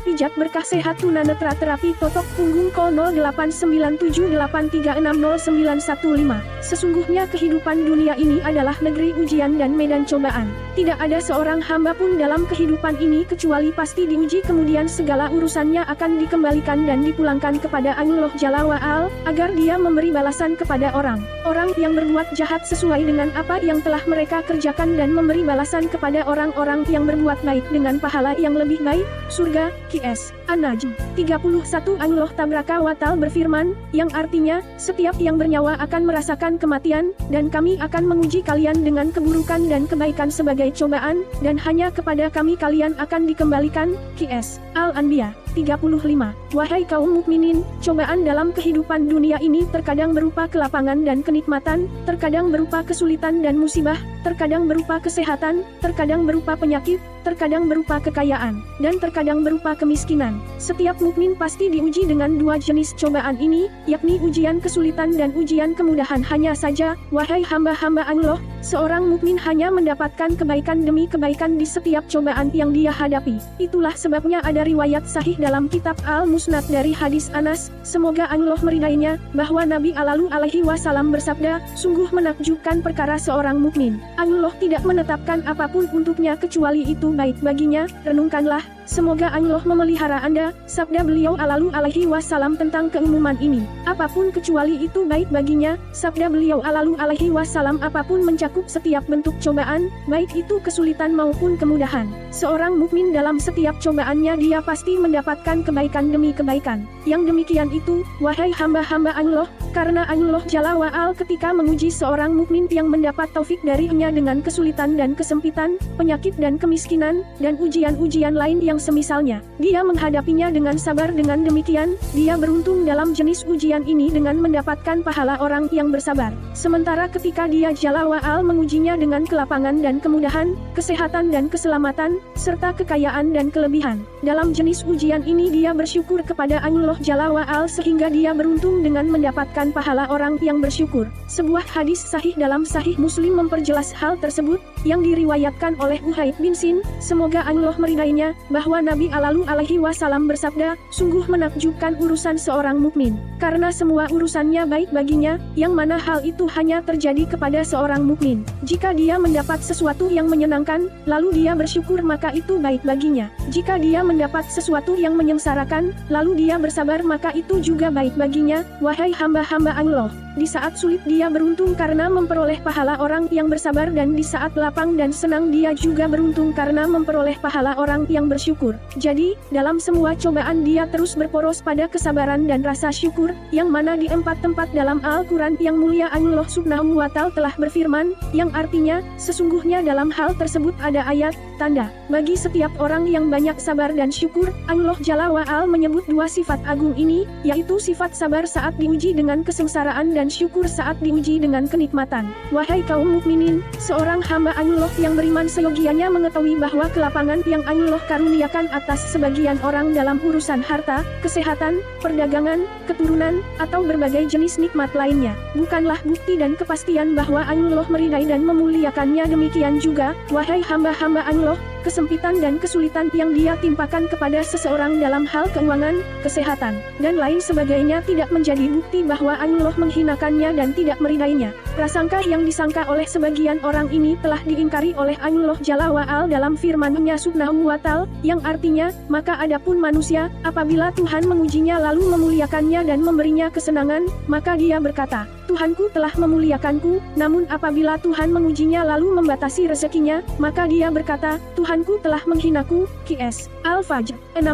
pijat berkah sehat tunanetra terapi totok punggung 089783609115. Sesungguhnya kehidupan dunia ini adalah negeri ujian dan medan cobaan. Tidak ada seorang hamba pun dalam kehidupan ini kecuali pasti diuji, kemudian segala urusannya akan dikembalikan dan dipulangkan kepada Allah Jalla wa'ala, agar dia memberi balasan kepada orang-orang yang berbuat jahat sesuai dengan apa yang telah mereka kerjakan dan memberi balasan kepada orang-orang yang berbuat baik dengan pahala yang lebih baik, surga. QS An-Najm 31. Allah Tabaraka wa Ta'ala berfirman, yang artinya, setiap yang bernyawa akan merasakan kematian, dan kami akan menguji kalian dengan keburukan dan kebaikan sebagai cobaan, dan hanya kepada kami kalian akan dikembalikan. QS Al-Anbiya 35. Wahai kaum mukminin, cobaan dalam kehidupan dunia ini terkadang berupa kelapangan dan kenikmatan, terkadang berupa kesulitan dan musibah, terkadang berupa kesehatan, terkadang berupa penyakit, terkadang berupa kekayaan, dan terkadang berupa kemiskinan. Setiap mukmin pasti diuji dengan dua jenis cobaan ini, yakni ujian kesulitan dan ujian kemudahan. Hanya saja, wahai hamba-hamba Allah, seorang mukmin hanya mendapatkan kebaikan demi kebaikan di setiap cobaan yang dia hadapi. Itulah sebabnya ada riwayat sahih dalam kitab Al-Musnad dari hadis Anas, semoga Allah meridainya, bahwa Nabi Alaihi Wasallam bersabda, sungguh menakjubkan perkara seorang mukmin. Allah tidak menetapkan apapun untuknya kecuali itu baik baginya. Renungkanlah, semoga Allah memelihara Anda. Sabda beliau Alaihi Wasallam tentang keumuman ini, apapun kecuali itu baik baginya. Sabda beliau Alaihi Wasallam, apapun mencakup setiap bentuk cobaan, baik itu kesulitan maupun kemudahan. Seorang mukmin dalam setiap cobaannya dia pasti mendapatkan kebaikan demi kebaikan. Yang demikian itu, wahai hamba-hamba Allah, karena Allah Jalla wa'ala ketika menguji seorang mukmin yang mendapat taufik darinya dengan kesulitan dan kesempitan, penyakit dan kemiskinan, dan ujian-ujian lain yang semisalnya, dia menghadapinya dengan sabar. Dengan demikian, dia beruntung dalam jenis ujian ini dengan mendapatkan pahala orang yang bersabar. Sementara ketika dia Jalla wa'ala mengujinya dengan kelapangan dan kemudahan, kesehatan dan keselamatan, serta kekayaan dan kelebihan, dalam jenis ujian ini dia bersyukur kepada Allah Jalla wa'ala sehingga dia beruntung dengan mendapatkan pahala orang yang bersyukur. Sebuah hadis sahih dalam Sahih Muslim memperjelas hal tersebut, yang diriwayatkan oleh Uhaid bin Sin, semoga Allah meridainya, bahwa Nabi Alaihi Wasallam bersabda, sungguh menakjubkan urusan seorang mukmin, karena semua urusannya baik baginya, yang mana hal itu hanya terjadi kepada seorang mukmin. Jika dia mendapat sesuatu yang menyenangkan, lalu dia bersyukur, maka itu baik baginya. Jika dia mendapat sesuatu yang menyengsarakan, lalu dia bersabar, maka itu juga baik baginya. Wahai hamba-hamba Allah, di saat sulit dia beruntung karena memperoleh pahala orang yang bersabar, dan di saat lapang dan senang dia juga beruntung karena memperoleh pahala orang yang bersyukur. Jadi, dalam semua cobaan dia terus berporos pada kesabaran dan rasa syukur, yang mana di 4 tempat dalam Al-Quran yang mulia Allah Subhanahu wa Ta'ala telah berfirman, yang artinya, sesungguhnya dalam hal tersebut ada ayat, tanda, bagi setiap orang yang banyak sabar dan syukur. Allah Jalla wa'ala menyebut dua sifat agung ini, yaitu sifat sabar saat diuji dengan kesengsaraan dan syukur saat diuji dengan kenikmatan. Wahai kaum mukminin, seorang hamba Allah yang beriman seyogianya mengetahui bahwa kelapangan yang Allah karuniakan atas sebagian orang dalam urusan harta, kesehatan, perdagangan, keturunan, atau berbagai jenis nikmat lainnya, bukanlah bukti dan kepastian bahwa Allah meridai dan memuliakannya. Demikian juga, wahai hamba-hamba Allah, kesempitan dan kesulitan yang dia timpakan kepada seseorang dalam hal keuangan, kesehatan, dan lain sebagainya tidak menjadi bukti bahwa Allah menghinakannya dan tidak meridainya. Prasangka yang disangka oleh sebagian orang ini telah diingkari oleh Allah Jalla wa'ala dalam firman-Nya Subhanahu wa Ta'ala, yang artinya, maka adapun manusia, apabila Tuhan mengujinya lalu memuliakannya dan memberinya kesenangan, maka dia berkata, Tuhanku telah memuliakanku, namun apabila Tuhan mengujinya lalu membatasi rezekinya, maka dia berkata, Tuhanku telah menghinaku. QS Al-Fajr 16.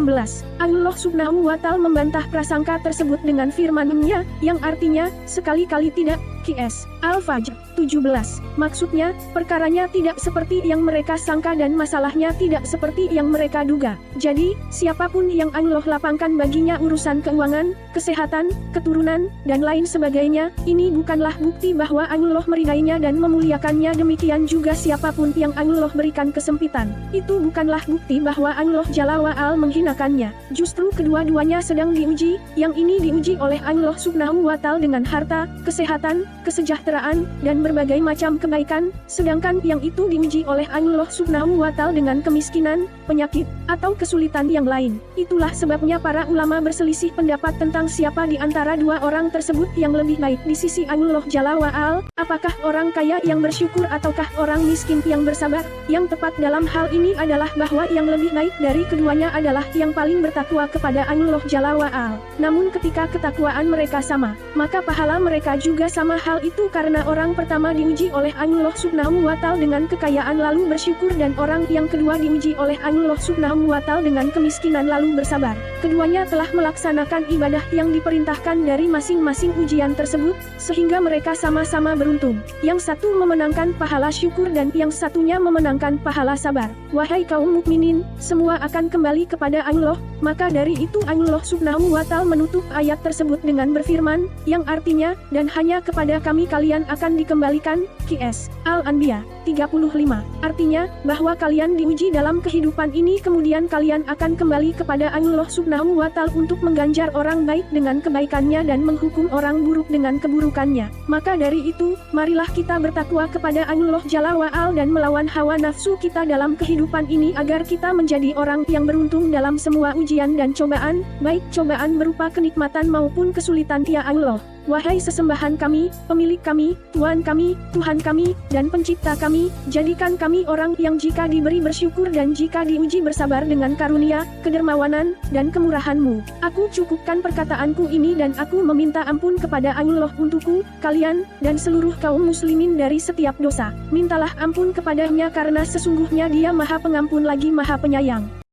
Allah Subhanahu wa Ta'ala membantah prasangka tersebut dengan firman-Nya, yang artinya, sekali-kali tidak. QS Al-Fajr 17. Maksudnya, perkaranya tidak seperti yang mereka sangka dan masalahnya tidak seperti yang mereka duga. Jadi, siapapun yang Allah lapangkan baginya urusan keuangan, kesehatan, keturunan, dan lain sebagainya, ini bukanlah bukti bahwa Allah meridainya dan memuliakannya. Demikian juga siapapun yang Allah berikan kesempitan, itu bukanlah bukti bahwa Allah Jalla wa'ala menghinakannya. Justru kedua-duanya sedang diuji, yang ini diuji oleh Allah Subhanahu wa Ta'ala dengan harta, kesehatan, kesejahteraan, dan berbagai macam kebaikan, sedangkan yang itu diuji oleh Allah Subhanahu wa Ta'ala dengan kemiskinan, penyakit, atau kesulitan yang lain. Itulah sebabnya para ulama berselisih pendapat tentang siapa di antara dua orang tersebut yang lebih baik di sisi Allah Jalla wa'ala, apakah orang kaya yang bersyukur ataukah orang miskin yang bersabar. Yang tepat dalam hal ini adalah bahwa yang lebih baik dari keduanya adalah yang paling bertakwa kepada Allah Jalla wa'ala. Namun ketika ketakwaan mereka sama, maka pahala mereka juga sama. Hal itu karena orang pertama diuji oleh Allah Subhanahu wa Ta'ala dengan kekayaan lalu bersyukur, dan orang yang kedua diuji oleh Allah Subhanahu wa Ta'ala dengan kemiskinan lalu bersabar. Keduanya telah melaksanakan ibadah yang diperintahkan dari masing-masing ujian tersebut, sehingga mereka sama-sama beruntung. Yang satu memenangkan pahala syukur dan yang satunya memenangkan pahala sabar. Wahai kaum mukminin, semua akan kembali kepada Allah. Maka dari itu Allah Subhanahu wa Ta'ala menutup ayat tersebut dengan berfirman, yang artinya, dan hanya kepada kami kalian akan dikembalikan. QS Al-Anbiya 35. Artinya, bahwa kalian diuji dalam kehidupan ini kemudian kalian akan kembali kepada Allah Subhanahu wa Ta'ala untuk mengganjar orang baik dengan kebaikannya dan menghukum orang buruk dengan keburukannya. Maka dari itu, marilah kita bertakwa kepada Allah Jalla wa'ala dan melawan hawa nafsu kita dalam kehidupan ini agar kita menjadi orang yang beruntung dalam semua ujian dan cobaan, baik cobaan berupa kenikmatan maupun kesulitan. Ya Allah, wahai sesembahan kami, pemilik kami, Tuhan kami, dan pencipta kami, jadikan kami orang yang jika diberi bersyukur dan jika diuji bersabar dengan karunia, kedermawanan, dan kemurahan-Mu. Aku cukupkan perkataanku ini dan aku meminta ampun kepada Allah untukku, kalian, dan seluruh kaum muslimin dari setiap dosa. Mintalah ampun kepadanya karena sesungguhnya Dia Maha Pengampun lagi Maha Penyayang.